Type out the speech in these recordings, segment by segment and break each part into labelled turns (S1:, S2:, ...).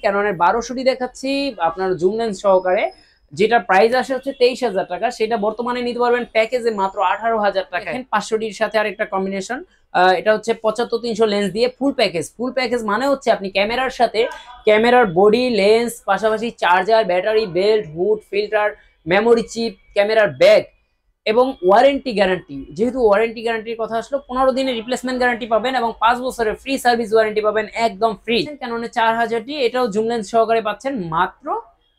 S1: ক্যাননের 1200টি দেখাচ্ছি আপনার zoom lens সহকারে, যেটা প্রাইস আসে হচ্ছে 23,000 টাকা। সেটা বর্তমানে নিতে পারবেন প্যাকেজে মাত্র 18,000 টাকা। 500টির সাথে আরেকটা কম্বিনেশন, এটা হচ্ছে 75-300 লেন্স দিয়ে ফুল প্যাকেজ। ফুল প্যাকেজ মানে হচ্ছে আপনি ক্যামেরার সাথে ক্যামেরার বডি, লেন্স, পাশাপাশি charger, battery, belt, hood, filter, memory chip, ক্যামেরার ব্যাগ এবং ওয়ারেন্টি গ্যারান্টি। যেহেতু ওয়ারেন্টি গ্যারান্টির কথা আসলো, 15 দিনের রিপ্লেসমেন্ট গ্যারান্টি পাবেন এবং 5 বছরের ফ্রি সার্ভিস ওয়ারেন্টি পাবেন একদম ফ্রি। ক্যাননের 4000টি, এটাও জুম লেন্স সহকারে পাচ্ছেন মাত্র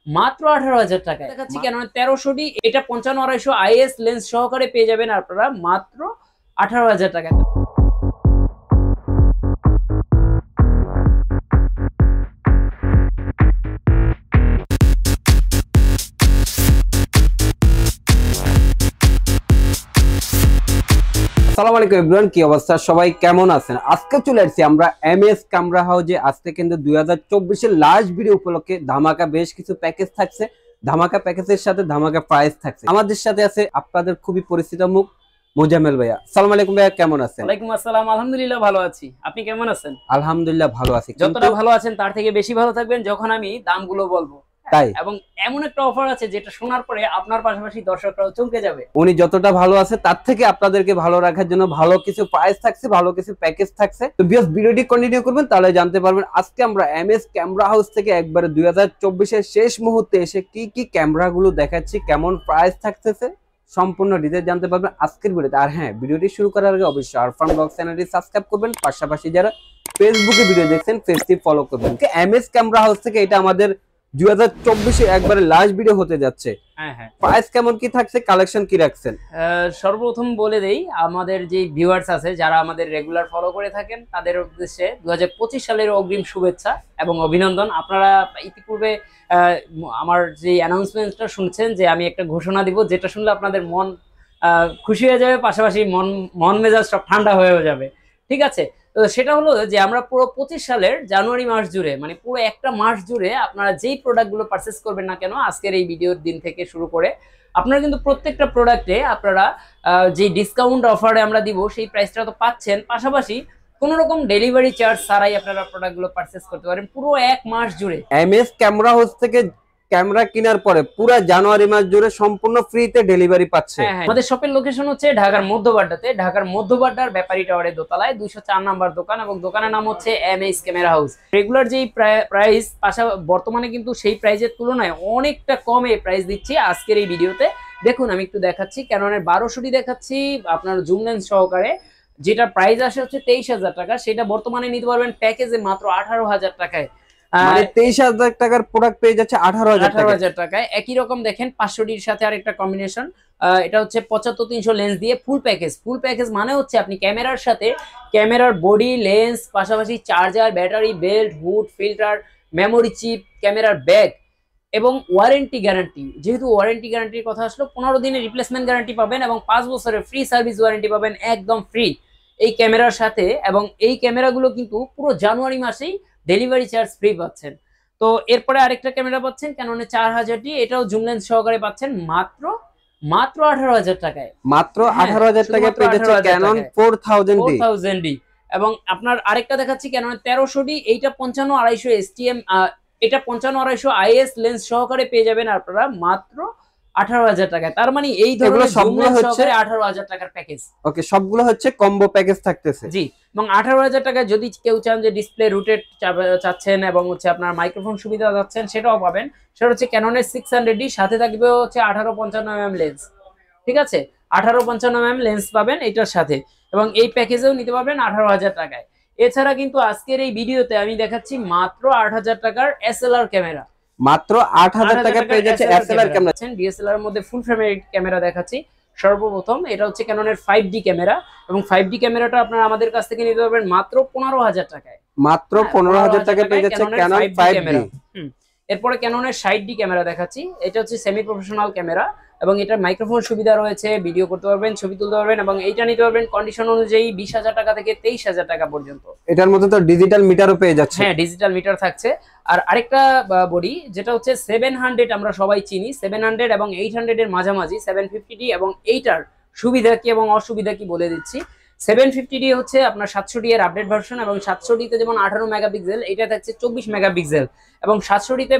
S1: 18,000 টাকায়। দেখাচ্ছি ক্যাননের 1300টি, এটা 55-250 আইএস লেন্স সহকারে পেয়ে যাবেন আপনারা মাত্র 18,000 টাকায়।
S2: আসসালামু আলাইকুম এভরিওয়ান, কি অবস্থা সবাই, কেমন আছেন? আজকে চলে আসছি আমরা এমএস ক্যামেরা হাউজে। আজকে কিন্তু 2024 এর লাস্ট ভিডিও উপলক্ষে ধামাকা বেশ কিছু প্যাকেজ থাকছে। ধামাকা প্যাকেজের সাথে ধামাকা প্রাইস থাকছে। আমাদের সাথে আছে আপনাদের খুবই পরিচিত মুখ মোজাম্মেল ভাইয়া। আসসালামু আলাইকুম ভাইয়া, কেমন আছেন?
S1: ওয়ালাইকুম আসসালাম, আলহামদুলিল্লাহ ভালো আছি। আপনি কেমন আছেন?
S2: আলহামদুলিল্লাহ ভালো আছি।
S1: যতটা ভালো আছেন তার থেকে বেশি ভালো থাকবেন যখন আমি দামগুলো বলবো।
S2: তাই
S1: এবং এমন একটা অফার আছে যেটা শোনার পরে আপনার পাশাপাশি দর্শকরাও চমকে যাবে।
S2: উনি যতটা ভালো আছে তার থেকে আপনাদেরকে ভালো রাখার জন্য ভালো কিছু প্রাইস থাকছে, ভালো কিছু প্যাকেজ থাকছে। তো ভিউয়ার্স, ভিডিওটি কন্টিনিউ করবেন, তাহলে জানতে পারবেন আজকে আমরা এমএস ক্যামেরা হাউস থেকে একবারে 2024 এর শেষ মুহূর্তে এসে কি কি ক্যামেরাগুলো দেখাচ্ছি, কেমন প্রাইস থাকতেছে, সম্পূর্ণ ডিটেইলস জানতে পারবেন আজকের ভিডিওতে। আর হ্যাঁ, ভিডিওটি শুরু করার আগে অবশ্যই আরফান ব্লগ চ্যানেলটি সাবস্ক্রাইব করবেন, পাশাপাশি যারা ফেসবুকে ভিডিও দেখছেন পেজটি ফলো করবেন। এমএস ক্যামেরা হাউস থেকে এটা আমাদের 2024 এর একবারে লাস্ট ভিডিও হতে যাচ্ছে।
S1: হ্যাঁ হ্যাঁ,
S2: প্রাইস কেমন কি থাকছে, কালেকশন কি রাখছেন?
S1: সর্বপ্রথম বলে দেই আমাদের যে ভিউয়ার্স আছে যারা আমাদের রেগুলার ফলো করে থাকেন তাদের উদ্দেশ্যে 2025 সালের অগ্রিম শুভেচ্ছা এবং অভিনন্দন। আপনারা ইতিপূর্বে আমার যে অ্যানাউন্সমেন্টটা শুনছেন যে আমি একটা ঘোষণা দিব, যেটা শুনলে আপনাদের মন খুশি হয়ে যাবে, পাশাপাশি মন মেজাজ সব ঠান্ডা হয়ে যাবে। ঠিক আছে, তো সেটা হলো যে আমরা পুরো 25 সালের জানুয়ারি মাস জুড়ে, মানে পুরো একটা মাস জুড়ে আপনারা যেই প্রোডাক্টগুলো পারচেস করবেন না কেন আজকের এই ভিডিওর দিন থেকে শুরু করে, আপনারা কিন্তু প্রত্যেকটা প্রোডাক্টে আপনারা যে ডিসকাউন্ট অফারে আমরা দিব সেই প্রাইসটা তো পাচ্ছেন, পাশাপাশি কোনো রকম ডেলিভারি চার্জ ছাড়াই আপনারা প্রোডাক্টগুলো পারচেস করতে পারেন পুরো এক মাস জুড়ে।
S2: এমএস ক্যামেরা হাউস থেকে ক্যামেরা কেনার পরে পুরো জানুয়ারি মাস জুড়ে সম্পূর্ণ ফ্রিতে ডেলিভারি পাচ্ছে।
S1: হ্যাঁ, আমাদের শপের লোকেশন হচ্ছে ঢাকার মধ্যবাড্ডাতে, ঢাকার মধ্যবাড্ডার ব্যাপারী টাওয়ারের দোতলায় 204 নাম্বার দোকান, এবং দোকানের নাম হচ্ছে এমএস ক্যামেরা হাউস। রেগুলার যেই প্রাইস বর্তমানে কিন্তু সেই প্রাইসের তুলনায় অনেকটা কমে প্রাইস দিচ্ছি আজকের এই ভিডিওতে। দেখুন আমি একটু দেখাচ্ছি, ক্যাননের 1200টি দেখাচ্ছি আপনার জুম লেন্স সহকারে, যেটা প্রাইস আসে হচ্ছে 23,000 টাকা। সেটা বর্তমানে নিতে পারবেন প্যাকেজে মাত্র 18,000 টাকায়।
S2: মানে 23,000 টাকার প্রোডাক্ট পেয়ে যাচ্ছে 18,000
S1: টাকায়। একই রকম দেখেন 500টির সাথে আরেকটা কম্বিনেশন, এটা হচ্ছে 75-300 লেন্স দিয়ে ফুল প্যাকেজ। ফুল প্যাকেজ মানে হচ্ছে আপনি ক্যামেরার সাথে ক্যামেরার বডি, লেন্স, পাশাপাশি charger, battery, belt, hood, filter, memory chip, ক্যামেরার ব্যাগ এবং ওয়ারেন্টি গ্যারান্টি। যেহেতু ওয়ারেন্টি গ্যারান্টির কথা আসলো, 15 দিনের রিপ্লেসমেন্ট গ্যারান্টি পাবেন এবং 5 বছরের ফ্রি সার্ভিস ওয়ারেন্টি পাবেন একদম ফ্রি এই ক্যামেরার সাথে। এবং এই ক্যামেরাগুলো কিন্তু পুরো জানুয়ারি মাসেই ডেলিভারি চার্জ ফ্রি পাচ্ছেন। তো এরপরে আরেকটা ক্যামেরা পাচ্ছেন ক্যাননের 4000টি, এটাও জুম লেন্স সহকারে পাচ্ছেন মাত্র 18,000 টাকায়।
S2: মাত্র 18,000 টাকায় পেয়ে যাচ্ছে ক্যানন 4000
S1: এবং আপনার আরেকটা দেখাচ্ছি ক্যাননের 1300টি, এইটা 55-250 এসটিএম, এটা 55-250 আইএস লেন্স সহকারে পেয়ে যাবেন আপনারা মাত্র 18,000 টাকায়। তার মানে এই ধরনের সবগুলো হচ্ছে 18,000 টাকার প্যাকেজ।
S2: ওকে, সবগুলো হচ্ছে কম্বো প্যাকেজ থাকতেছে।
S1: জি, এবং 18,000 টাকায় যদি কেউ চান যে ডিসপ্লে রুটেড চাচ্ছেন এবং হচ্ছে আপনার মাইক্রোফোন সুবিধা চাচ্ছেন, সেটাও পাবেন। সেটা হচ্ছে ক্যাননের 600D, সাথে থাকবে হচ্ছে 1855mm লেন্স। ঠিক আছে, 1855mm লেন্স পাবেন এটার সাথে, এবং এই প্যাকেজেও নিতে পারবেন 18,000 টাকায়। এছাড়া কিন্তু আজকের এই ভিডিওতে আমি দেখাচ্ছি মাত্র 8,000 টাকার এসএলআর ক্যামেরা।
S2: মাত্র 8,000 টাকা পেয়ে যাচ্ছে এসএলআর ক্যামেরা।
S1: ডিএসএলআর এর মধ্যে ফুল ফ্রেমের ক্যামেরা দেখাচ্ছি। সর্বপ্রথম এটা হচ্ছে ক্যাননের 5D ক্যামেরা, এবং 5D ক্যামেরাটা আপনারা আমাদের কাছ থেকে নিতে পারবেন মাত্র 15,000 টাকায়।
S2: মাত্র 15,000 টাকা পেয়ে যাচ্ছে ক্যানন 5D।
S1: এরপরে ক্যাননের 60D ক্যামেরা দেখাচ্ছি। এটা হচ্ছে সেমি প্রফেশনাল ক্যামেরা, এবং এটা মাইক্রোফোন সুবিধা রয়েছে, ভিডিও করতে পারবেন, ছবি তুলতে পারবেন, এবং এইটা নিতে পারবেন কন্ডিশন অনুযায়ী 20,000 টাকা থেকে 23,000 টাকা পর্যন্ত।
S2: এটার মধ্যে তো ডিজিটাল মিটারও পেয়ে যাচ্ছে।
S1: হ্যাঁ, ডিজিটাল মিটার থাকছে। আর আরেকটা বডি যেটা হচ্ছে 700, আমরা সবাই চিনি 700 এবং 800 এর মাঝামাঝি 750D, এবং এইটার সুবিধা কি এবং অসুবিধা কি বলে দিচ্ছি। 750D হচ্ছে আপনার 700D এর আপডেট ভার্সন, এবং 700D তে যেমন 18 মেগাপিক্সেল, এটা থাকছে 24 মেগাপিক্সেল, এবং 700D তে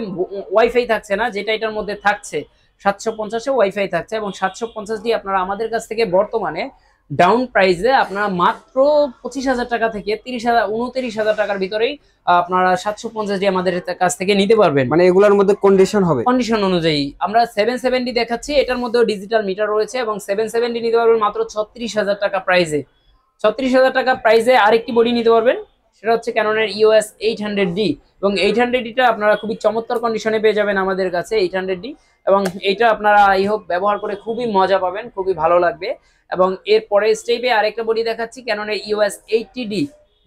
S1: ওয়াইফাই থাকছে না, যেটা এটার মধ্যে থাকছে 750 এ ওয়াইফাই থাকছে। এবং 750D আপনারা আমাদের কাছ থেকে বর্তমানে ডাউন প্রাইসে আপনারা মাত্র 25,000 টাকা থেকে 29,000 টাকার ভিতরেই আপনারা 750D আমাদের কাছ থেকে নিতে পারবেন।
S2: মানে এগুলোর মধ্যে কন্ডিশন হবে,
S1: কন্ডিশন অনুযায়ী আমরা 770 দেখাচ্ছি, এটার মধ্যেও ডিজিটাল মিটার রয়েছে, এবং 770 নিতে পারবেন মাত্র 36,000 টাকা প্রাইসে। 36,000 টাকা প্রাইসে আরেকটি বডি নিতে পারবেন, সেটা হচ্ছে ক্যাননের EOS 800D, এবং 800Dটা আপনারা খুবই চমৎকার কন্ডিশনে পেয়ে যাবেন আমাদের কাছে 800D, এবং এইটা আপনারা আই হোপ ব্যবহার করে খুবই মজা পাবেন, খুবই ভালো লাগবে। এবং এর পরে স্টেপে আরেকটা বডি দেখাচ্ছি ক্যাননের EOS 80D,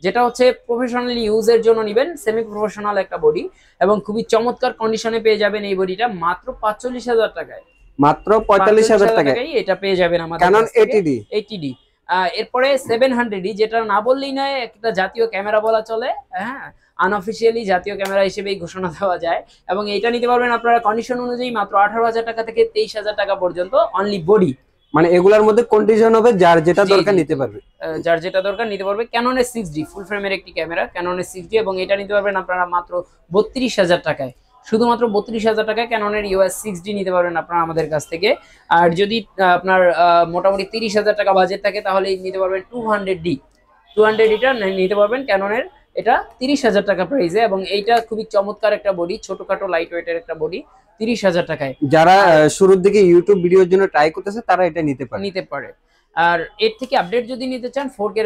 S1: যেটা হচ্ছে প্রফেশনাল ইউজের জন্য নেবেন, সেমি প্রফেশনাল একটা বডি, এবং খুবই চমৎকার কন্ডিশনে পেয়ে যাবেন এই বডিটা মাত্র 45,000 টাকায়।
S2: মাত্র 45,000 টাকায়
S1: এটা পেয়ে যাবেন আমাদের
S2: ক্যানন
S1: কাছ থেকে
S2: 80D।
S1: এরপরে 700D, যেটা না বললেই নয়, একটা জাতীয় ক্যামেরা বলা চলে, হ্যাঁ, আনঅফিসিয়ালি জাতীয় ক্যামেরা হিসেবেই ঘোষণা দেওয়া যায়। এবং এটা নিতে পারবেন আপনারা কন্ডিশন অনুযায়ী মাত্র 18,000 টাকা থেকে 23,000 টাকা পর্যন্ত, অনলি বডি।
S2: মানে এগুলার মধ্যে কন্ডিশন হবে, যার যেটা দরকার নিতে পারবে,
S1: যার যেটা দরকার নিতে পারবে। ক্যাননের 6D ফুল ফ্রেমের একটি ক্যামেরা, ক্যাননের 6D, এবং এটা নিতে পারবেন আপনারা মাত্র 32,000 টাকায়, শুধুমাত্র 32,000 টাকায় ক্যাননের EOS 6D নিতে পারবেন আপনারা আমাদের কাছ থেকে। আর যদি আপনার মোটামুটি 30,000 টাকা বাজেট থাকে, তাহলে নিতে পারবেন 200D। 200Dটা নিতে পারবেন ক্যাননের, এটা 30,000 টাকা প্রাইসে, এবং এইটা খুবই চমৎকার একটা বডি, ছোটখাটো লাইট ওয়েটের একটা বডি, 30,000 টাকায়।
S2: যারা শুরুর দিকে ইউটিউব ভিডিওর জন্য ট্রাই করতেছে তারা এটা নিতে পারে।
S1: আর এর থেকে আপডেট যদি নিতে চান, 4K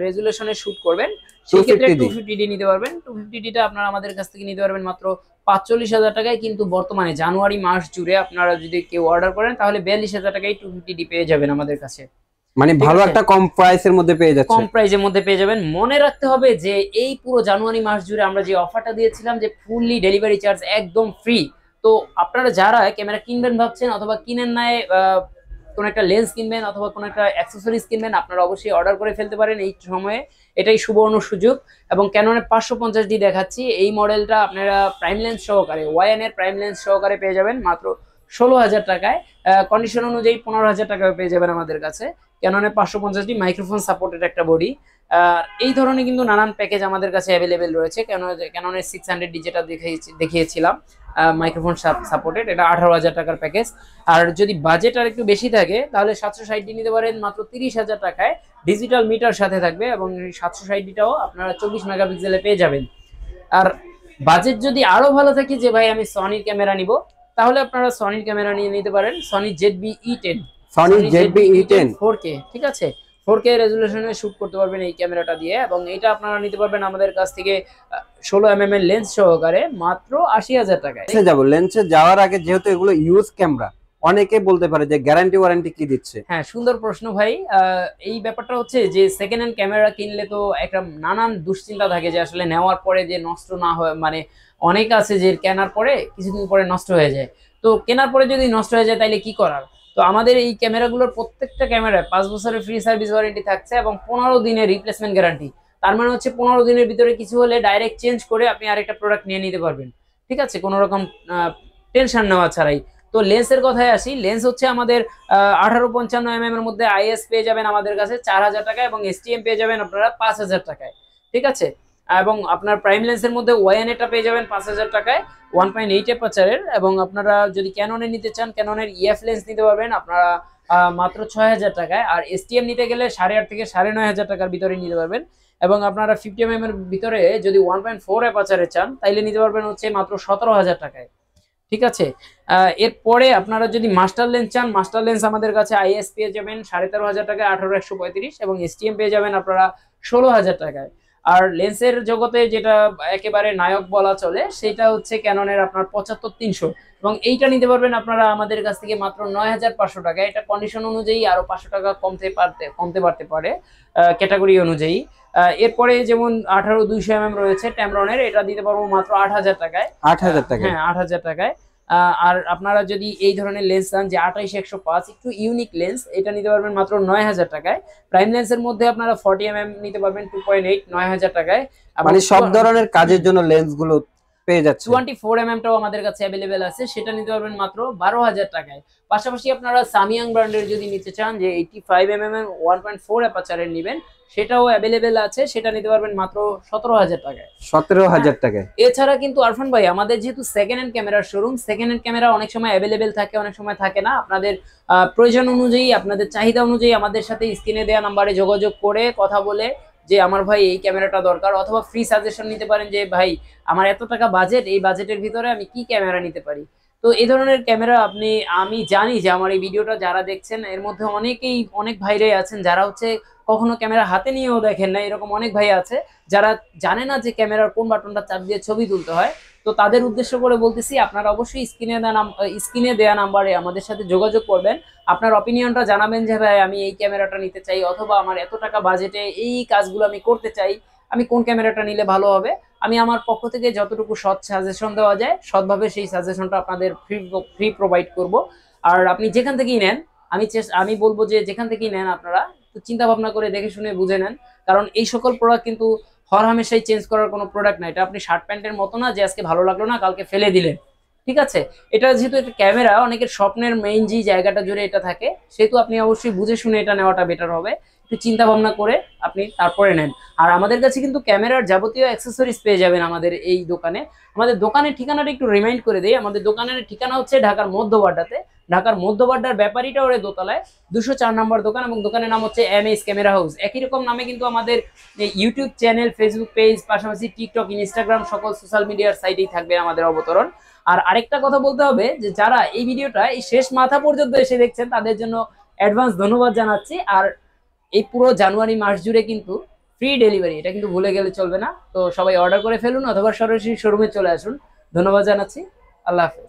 S1: রেজুলেশনে শুট করবেন, সেক্ষেত্রে 250D নিতে পারবেন। 250Dটা আপনারা আমাদের কাছ থেকে নিতে পারবেন মাত্র 45,000 টাকায়। কিন্তু বর্তমানে জানুয়ারি মাস জুড়ে আপনারা যদি কেউ অর্ডার করেন, তাহলে 42,000 টাকায় 250D পেয়ে যাবেন আমাদের কাছে।
S2: মানে ভালো একটা কম প্রাইসের মধ্যে পেয়ে যাচ্ছে,
S1: কম প্রাইসের মধ্যে পেয়ে যাবেন। মনে রাখতে হবে যে এই পুরো জানুয়ারি মাস জুড়ে আমরা যে অফারটা দিয়েছিলাম, যে ফুললি ডেলিভারি চার্জ একদম ফ্রি। তো আপনারা যারা ক্যামেরা কিনবেন ভাবছেন, অথবা কিনেন নাই, কোন একটা লেন্স কিনবেন অথবা কোন একটা অ্যাক্সেসরিজ কিনবেন, আপনারা অবশ্যই অর্ডার করে ফেলতে পারেন এই সময়ে, এটাই সুবর্ণ সুযোগ। এবং ক্যাননের 550D দেখাচ্ছি, এই মডেলটা আপনারা প্রাইম লেন্স সহকারে, ওয়াইএন এর প্রাইম লেন্স সহকারে পেয়ে যাবেন মাত্র 16,000 টাকায়। কন্ডিশন অনুযায়ী 15,000 টাকায় পেয়ে যাবেন আমাদের কাছে। ক্যাননের 550D মাইক্রোফোন সাপোর্টেড একটা বডি। এই ধরনের কিন্তু নানান প্যাকেজ আমাদের কাছে অ্যাভেলেবেল রয়েছে। ক্যাননের 600D যেটা দেখিয়েছিলাম মাইক্রোফোন সাপোর্টেড, এটা 18,000 টাকার প্যাকেজ। আর যদি বাজেট আর একটু বেশি থাকে, তাহলে 760D নিতে পারেন মাত্র 30,000 টাকায়, ডিজিটাল মিটার সাথে থাকবে, এবং 760Dটাও আপনারা 24 মেগাপিক্সেলে পেয়ে যাবেন। আর বাজেট যদি আরো ভালো থাকে, যে ভাই আমি সনির ক্যামেরা নিব, তাহলে আপনারা সনির ক্যামেরা নিয়ে নিতে পারেন, Sony ZV-E10।
S2: Sony ZV-E10
S1: 4K, ঠিক আছে, 4K রেজুলেশনে শুট করতে পারবেন এই ক্যামেরাটা দিয়ে। এবং এটা আপনারা নিতে পারবেন আমাদের কাছ থেকে 16mm এর লেন্স সহকারে মাত্র 80,000 টাকায়।
S2: যাবো লেন্সে যাওয়ার আগে, যেহেতু এগুলো ইউজ ক্যামেরা, অনেকে বলতে পারে যে গ্যারান্টি ওয়ারেন্টি কি দিচ্ছে।
S1: হ্যাঁ, সুন্দর প্রশ্ন ভাই। এই ব্যাপারটা হচ্ছে যে সেকেন্ড হ্যান্ড ক্যামেরা কিনলে তো একটা নানান দুশ্চিন্তা থাকে, যে আসলে নেওয়ার পরে যে নষ্ট না হয়, মানে অনেক আছে যে কেনার পরে কিছুদিন পরে নষ্ট হয়ে যায়। তো কেনার পরে যদি নষ্ট হয়ে যায় তাইলে কি করার। তো আমাদের এই ক্যামেরাগুলোর প্রত্যেকটা ক্যামেরায় 5 বছরের ফ্রি সার্ভিস ওয়ারেন্টি থাকছে, এবং 15 দিনের রিপ্লেসমেন্ট গ্যারান্টি। তার মানে হচ্ছে 15 দিনের ভিতরে কিছু হলে ডাইরেক্ট চেঞ্জ করে আপনি আরেকটা প্রোডাক্ট নিয়ে নিতে পারবেন, ঠিক আছে, কোনো রকম টেনশন নেওয়া ছাড়াই। তো লেন্সের কথায় আসি, লেন্স হচ্ছে আমাদের 1855mm এর মধ্যে IS পেয়ে যাবেন আমাদের কাছে 4,000 টাকায়, এবং STM পেয়ে যাবেন আপনারা 5,000 টাকায়, ঠিক আছে। এবং আপনার প্রাইম লেন্সের মধ্যে ওয়াইএন এটা পেয়ে যাবেন 5,000 টাকায়, 1.8 অ্যাপারচারের। এবং আপনারা যদি ক্যাননের নিতে চান, ক্যাননের EF লেন্স নিতে পারবেন আপনারা মাত্র 6,000 টাকায়। আর STM নিতে গেলে 8,500 থেকে 9,500 টাকার ভিতরে নিতে পারবেন। এবং আপনারা 50mm এর ভিতরে যদি 1.4 অ্যাপারচারে চান, তাইলে নিতে পারবেন হচ্ছে মাত্র 17,000 টাকায়, ঠিক আছে। এরপরে আপনারা যদি মাস্টার লেন্স চান, মাস্টার লেন্স আমাদের কাছে IS পেয়ে যাবেন 13,500 টাকায় 18-135, এবং STM পেয়ে যাবেন আপনারা 16,000 টাকায়। আর লেন্সের জগতে যেটা একেবারে নায়ক বলা চলে, সেটা হচ্ছে ক্যাননের আপনার 75-300, এবং এইটা নিতে পারবেন আপনারা আমাদের কাছ থেকে মাত্র 9,500 টাকায়। এটা কন্ডিশন অনুযায়ী আরো 500 টাকা কমতে পারতে পারে ক্যাটাগরি অনুযায়ী। এরপরে যেমন 18-200mm রয়েছে ট্যামরনের, এটা দিতে পারবো মাত্র 8,000 টাকায়।
S2: 8,000 টাকা,
S1: হ্যাঁ, 8,000 টাকায়। আর আপনারা যদি এই ধরনের লেন্স চান, যে 28-105 একটু ইউনিক লেন্স, এটা নিতে পারবেন মাত্র 9,000 টাকায়। প্রাইম লেন্সের মধ্যে আপনারা 40mm নিতে পারবেন 2.8, 9,000 টাকায়।
S2: মানে সব ধরনের কাজের জন্য লেন্স গুলো পেয়ে যাচ্ছে।
S1: 24mm টাও আমাদের কাছে অ্যাভেলেবেল আছে, সেটা নিতে পারবেন মাত্র 12,000 টাকায়। পাশাপাশি আপনারা সামিয়াং ব্র্যান্ডের যদি নিতে চান যে 85mm এর 1.4 অ্যাপারচারের নেবেন, সেটাও অ্যাভেলেবেল আছে, সেটা নিতে পারবেন মাত্র 17,000 টাকায়।
S2: 17,000 টাকায়।
S1: এছাড়া কিন্তু আরফান ভাই আমাদের যেহেতু সেকেন্ড হ্যান্ড ক্যামেরার শোরুম, সেকেন্ড হ্যান্ড ক্যামেরা অনেক সময় অ্যাভেলেবেল থাকে, অনেক সময় থাকে না। আপনাদের প্রয়োজন অনুযায়ী, আপনাদের চাহিদা অনুযায়ী আমাদের সাথে স্ক্রিনে দেওয়া নাম্বারে যোগাযোগ করে কথা বলে যে আমার ভাই এই ক্যামেরাটা দরকার, অথবা ফ্রি সাজেশন নিতে পারেন যে ভাই আমার এত টাকা বাজেট, এই বাজেটের ভিতরে আমি কি ক্যামেরা নিতে পারি। তো এই ধরনের ক্যামেরা আমি জানি যে আমার এই ভিডিওটা যারা দেখছেন এর মধ্যে অনেক ভাইরাই আছেন যারা হচ্ছে কখনো ক্যামেরা হাতে নিয়েও দেখেন না, এরকম অনেক ভাই আছে যারা জানে না যে ক্যামেরার কোন বাটনটা চাপ দিয়ে ছবি তুলতে হয়। তো তাদের উদ্দেশ্য করে বলতেছি, আপনারা অবশ্যই স্ক্রিনে দেওয়া নাম্বারে আমাদের সাথে যোগাযোগ করবেন, আপনার অপিনিয়নটা জানাবেন যে ভাই আমি এই ক্যামেরাটা নিতে চাই, অথবা আমার এত টাকা বাজেটে এই কাজগুলো আমি করতে চাই, আমি কোন ক্যামেরাটা নিলে ভালো হবে। আমি আমার পক্ষ থেকে যতটুকু সৎ সাজেশন দেওয়া যায় সৎভাবে সেই সাজেশনটা আপনাদের ফ্রি প্রোভাইড করব। আর আপনি যেখান থেকেই নেন, আমি বলবো যে যেখান থেকেই নেন আপনারা তো চিন্তা ভাবনা করে দেখে শুনে বুঝে নেন, কারণ এই সকল প্রোডাক্ট কিন্তু হরহামেশাই চেঞ্জ করার কোনো প্রোডাক্ট না। এটা আপনি শার্ট প্যান্টের মতো না যে আজকে ভালো লাগলো না কালকে ফেলে দিলেন, ঠিক আছে। এটা যেহেতু একটা ক্যামেরা, অনেকের স্বপ্নের মেইন যে জায়গাটা জুড়ে এটা থাকে, সেহেতু আপনি অবশ্যই বুঝে শুনে এটা নেওয়াটা বেটার হবে, একটু চিন্তা ভাবনা করে আপনি তারপরে নেন। আর আমাদের কাছে কিন্তু ক্যামেরার যাবতীয় অ্যাক্সেসরিজ পেয়ে যাবেন আমাদের এই দোকানে। আমাদের দোকানের ঠিকানাটা একটু রিমাইন্ড করে দেই, আমাদের দোকানের ঠিকানা হচ্ছে ঢাকার মধ্যবাড্ডাতে, ঢাকার মধ্যবাড্ডার ব্যাপারীটা ওরে দোতলায় 204 নম্বর দোকান, এবং দোকানের নাম হচ্ছে এমএস ক্যামেরা হাউস। একই রকম নামে কিন্তু আমাদের ইউটিউব চ্যানেল, ফেসবুক পেজ, পাশাপাশি টিকটক, ইনস্টাগ্রাম সকল সোশ্যাল মিডিয়ার সাইটেই থাকবে আমাদের অবতরণ। আর আরেকটা কথা বলতে হবে যে যারা এই ভিডিওটা এই শেষ মাথা পর্যন্ত এসে দেখছেন তাদের জন্য অ্যাডভান্স ধন্যবাদ জানাচ্ছি। আর এই পুরো জানুয়ারি মাস জুড়ে কিন্তু ফ্রি ডেলিভারি, এটা কিন্তু ভুলে গেলে চলবে না। তো সবাই অর্ডার করে ফেলুন অথবা সরাসরি শোরুমে চলে আসুন। ধন্যবাদ জানাচ্ছি, আল্লাহ হাফেজ।